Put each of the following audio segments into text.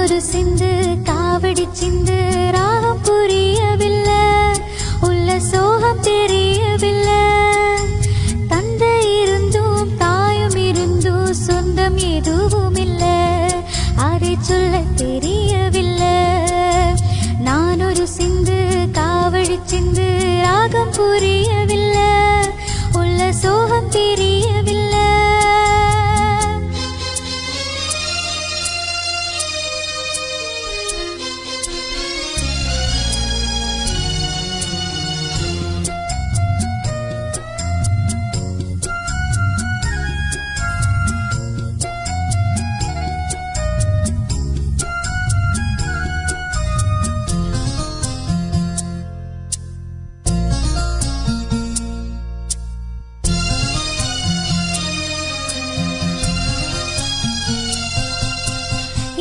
ஒரு சிந்து காவடி சிந்து ராகம் புரியவில்லை, உள்ள சோகம் தெரியவில்லை. தந்தை இருந்தும் தாயும் இருந்தும் சொந்தம் எதுவும் இல்லை, அதை சொல்ல தெரியவில்லை. நான் ஒரு சிந்து காவடி சிந்து ராகம் புரியவில்லை, உள்ள சோகம் தெரியவில்லை.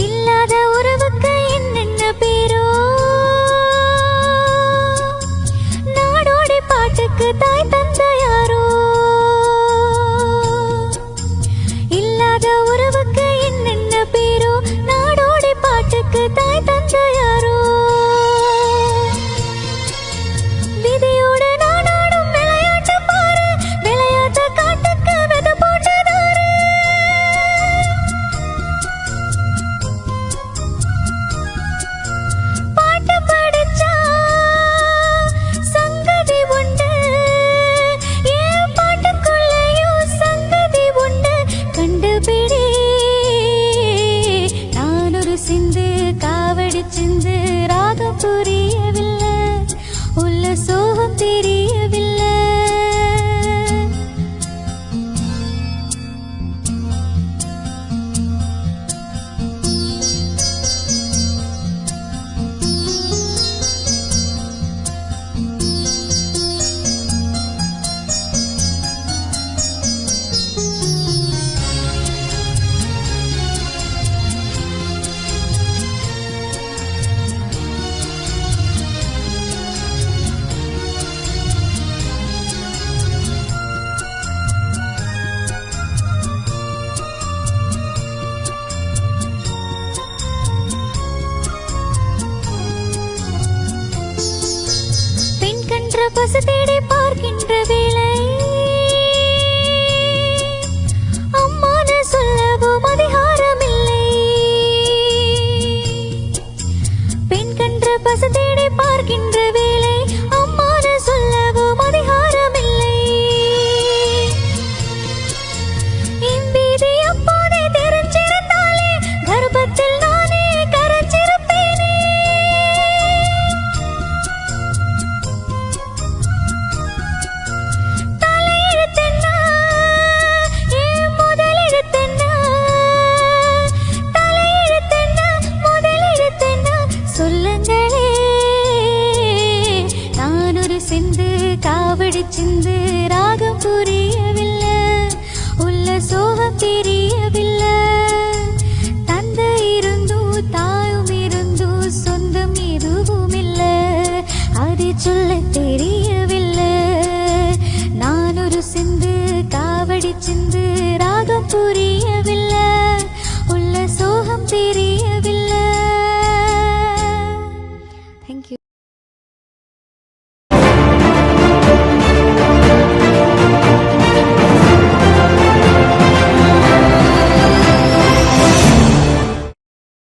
இல்லாத உறவுக்கு என்னென்ன பேரோ, நாடோடி பாட்டுக்கு தாய் தந்த யாரோ. இல்லாத உறவுக்கு என்னென்ன பேரோ, நாடோடி பாட்டுக்கு தாய் தந்த யாரோ. விதியோடு நாடாடும் விளையாட்டு பாரு, விளையாட்ட காட்டுக்கு வெத போட்டதாரு. பாட்டு படிச்சா சங்கதி உண்டு, ஏன் பாட்டுக்குள்ளேயும் சங்கதி உண்டு. கண்டுபிடி. நான் ஒரு சிந்து காவடி சிந்து ராகம் புரியவில்லை, உள்ள சோகம் தெரியவில்லை. பெண் கன்ற பசு தேடி பார்க்கின்ற வேளை, அம்மான சொல்லவும் அதிகாரமில்லை. பெண் கன்ற பசு தேடி பார்க்கின்ற வேளை, அம்மான சொல்லவும் அதிகாரமில்லை. இவ்வீதி அப்போதே தெரிஞ்சிருந்தாலே கர்ப்பத்தில் நானே கரைஞ்சிருப்பேனே. தலையெழுத்தென்ன, ஏன் முதலெழுத்தென்ன? தலையெழுத்தென்ன, முதலெழுத்தென்ன? சொல்லுங்களே. நான் ஒரு சிந்து காவடி சிந்து ராகம் புரியவில்லை, உள்ள சோகம் தெரியவில்லை. தந்தை இருந்தும் தாயும் இருந்தும் சொந்தம் எதுவும் இல்லை, அதை சொல்ல தெரியவில்லை. நான் ஒரு சிந்து காவடி சிந்து ராகம் புரிய